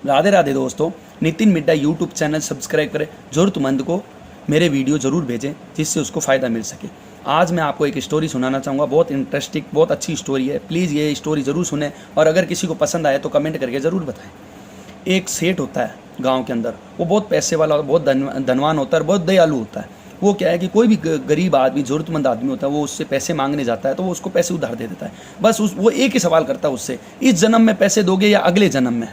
राधे राधे दोस्तों, Nitin Midda YouTube channel subscribe करें। ज़रूरतमंद को मेरे वीडियो ज़रूर भेजें जिससे उसको फ़ायदा मिल सके। आज मैं आपको एक स्टोरी सुनाना चाहूँगा, बहुत इंटरेस्टिंग, बहुत अच्छी स्टोरी है। प्लीज़ ये स्टोरी ज़रूर सुनें और अगर किसी को पसंद आए तो कमेंट करके ज़रूर बताएं। एक सेठ होता है गांव के अंदर, वो बहुत पैसे वाला, बहुत धनवान होता है, बहुत दयालु होता है। वो क्या है कि कोई भी गरीब आदमी, ज़रूरतमंद आदमी होता है, वो उससे पैसे मांगने जाता है तो वो उसको पैसे उधार दे देता है। बस वो एक ही सवाल करता है उससे, इस जन्म में पैसे दोगे या अगले जन्म में।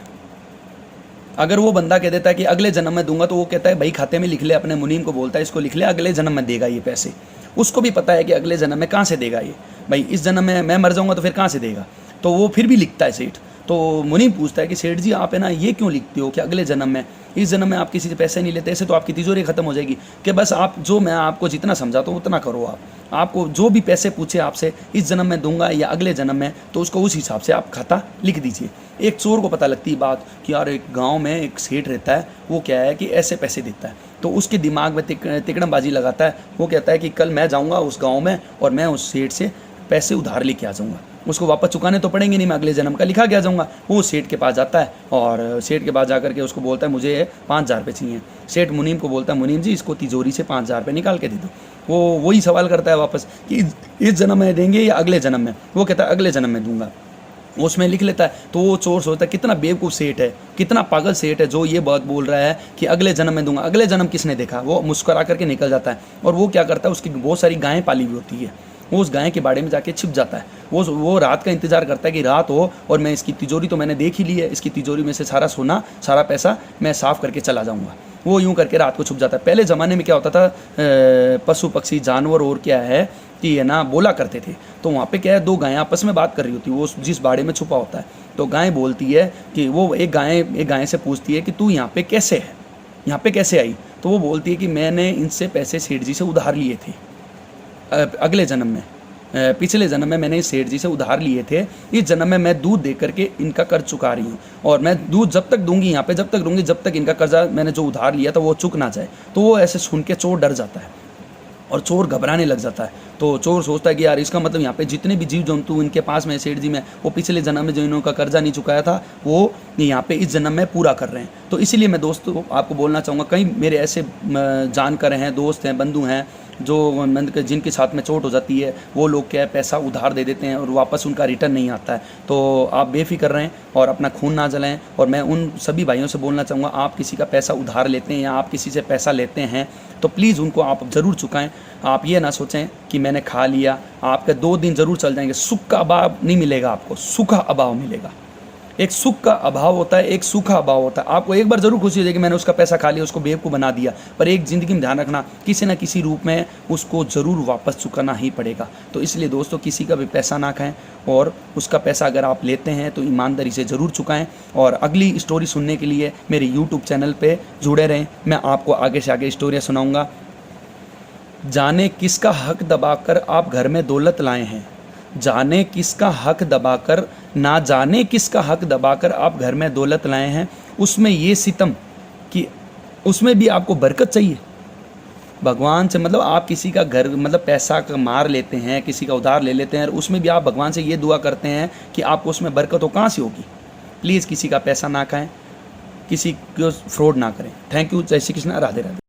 अगर वो बंदा कह देता है कि अगले जन्म में दूंगा, तो वो कहता है भाई खाते में लिख ले, अपने मुनीम को बोलता है इसको लिख ले, अगले जन्म में देगा ये पैसे। उसको भी पता है कि अगले जन्म में कहाँ से देगा ये, भाई इस जन्म में मैं मर जाऊंगा तो फिर कहाँ से देगा। तो वो फिर भी लिखता है सेठ। तो मुनीम पूछता है कि सेठ जी आप है ना ये क्यों लिखते हो कि अगले जन्म में, इस जन्म में आप किसी से पैसे नहीं लेते, ऐसे तो आपकी तिजोरी खत्म हो जाएगी। कि बस आप जो मैं आपको जितना समझाता हूँ उतना करो। आपको जो भी पैसे पूछे आपसे, इस जन्म में दूंगा या अगले जन्म में, तो उसको उस हिसाब से आप खाता लिख दीजिए। एक चोर को पता लगती है बात कि यार एक गांव में एक सेठ रहता है, वो क्या है कि ऐसे पैसे देता है। तो उसके दिमाग में तिकड़मबाजी लगाता है। वो कहता है कि कल मैं जाऊँगा उस गाँव में और मैं उस सेठ से पैसे उधार लेके आ जाऊँगा, उसको वापस चुकाने तो पड़ेंगे नहीं, मैं अगले जन्म का लिखा के आ जाऊँगा। वो सेठ के पास जाता है और सेठ के पास जाकर के उसको बोलता है मुझे 5,000 रुपये चाहिए। सेठ मुनीम को बोलता है मुनीम जी इसको तिजोरी से 5,000 रुपये निकाल के दे दो। वो वही सवाल करता है वापस कि इस जन्म में देंगे या अगले जन्म में। वो कहता है अगले जन्म में दूंगा। उसमें लिख लेता है। तो वो चोर सोचता है कितना बेवकूफ़ सेठ है, कितना पागल सेठ है जो ये बात बोल रहा है कि अगले जन्म में दूंगा। अगले जन्म किसने देखा। वो मुस्कुरा करके निकल जाता है और वो क्या करता है, उसकी बहुत सारी गायें पाली हुई होती है, वो उस गाय के बाड़े में जाके छिप जाता है। वो रात का इंतजार करता है कि रात हो और मैं इसकी तिजोरी तो मैंने देख ही ली है, इसकी तिजोरी में से सारा सोना, सारा पैसा मैं साफ़ करके चला जाऊंगा। वो यूं करके रात को छुप जाता है। पहले ज़माने में क्या होता था, पशु पक्षी जानवर और क्या है कि है ना बोला करते थे। तो वहाँ पे क्या है, दो गायें आपस में बात कर रही होती है, वो जिस बाड़े में छुपा होता है। तो गाय बोलती है कि वो एक गाय से पूछती है कि तू यहाँ पे कैसे है, यहाँ पे कैसे आई। तो वो बोलती है कि मैंने इनसे पैसे सेठ जी से उधार लिए थे अगले जन्म में, पिछले जन्म में मैंने इस सेठ जी से उधार लिए थे, इस जन्म में मैं दूध दे करके इनका कर्ज चुका रही हूँ और मैं दूध जब तक दूंगी यहाँ पे, जब तक दूंगी जब तक इनका कर्जा मैंने जो उधार लिया था वो चुक ना जाए। तो वो ऐसे सुन के चोर डर जाता है और चोर घबराने लग जाता है। तो चोर सोचता है कि यार इसका मतलब यहाँ पे जितने भी जीव जंतु इनके पास में सेठ जी में, वो पिछले जन्म में जो इन्होंने कर्जा नहीं चुकाया था वो यहाँ पे इस जन्म में पूरा कर रहे हैं। तो इसीलिए मैं दोस्तों आपको बोलना चाहूँगा, कई मेरे ऐसे जानकार हैं, दोस्त हैं, बंधु हैं जो जिनके साथ में चोट हो जाती है, वो लोग क्या है पैसा उधार दे देते हैं और वापस उनका रिटर्न नहीं आता है। तो आप बेफिक्र रहें और अपना खून ना जलाएं। और मैं उन सभी भाइयों से बोलना चाहूँगा, आप किसी का पैसा उधार लेते हैं या आप किसी से पैसा लेते हैं तो प्लीज़ उनको आप ज़रूर चुकाएं। आप ये ना सोचें कि मैंने खा लिया, आपके 2 दिन ज़रूर चल जाएंगे, सुख का अभाव नहीं मिलेगा आपको, सूखा अभाव मिलेगा। एक सुख का अभाव होता है, एक सूखा अभाव होता है। आपको एक बार ज़रूर खुशी हो जाएगी मैंने उसका पैसा खा लिया, उसको बेवकूफ़ बना दिया, पर एक ज़िंदगी में ध्यान रखना किसी न किसी रूप में उसको ज़रूर वापस चुकाना ही पड़ेगा। तो इसलिए दोस्तों किसी का भी पैसा ना खाएं और उसका पैसा अगर आप लेते हैं तो ईमानदारी से ज़रूर चुकाएं। और अगली स्टोरी सुनने के लिए मेरे यूट्यूब चैनल पर जुड़े रहें, मैं आपको आगे से आगे स्टोरियाँ सुनाऊँगा। जाने किसका हक दबाकर आप घर में दौलत लाए हैं, जाने किसका हक दबाकर, ना जाने किसका हक दबाकर आप घर में दौलत लाए हैं। उसमें ये सितम कि उसमें भी आपको बरकत चाहिए भगवान से। मतलब आप किसी का घर मतलब पैसा का मार लेते हैं, किसी का उधार ले लेते हैं और उसमें भी आप भगवान से ये दुआ करते हैं कि आपको उसमें बरकत हो, कहाँ से होगी। प्लीज़ किसी का पैसा ना खाएं, किसी को फ्रॉड ना करें। Thank you. जय श्री कृष्णा। राधे राधे।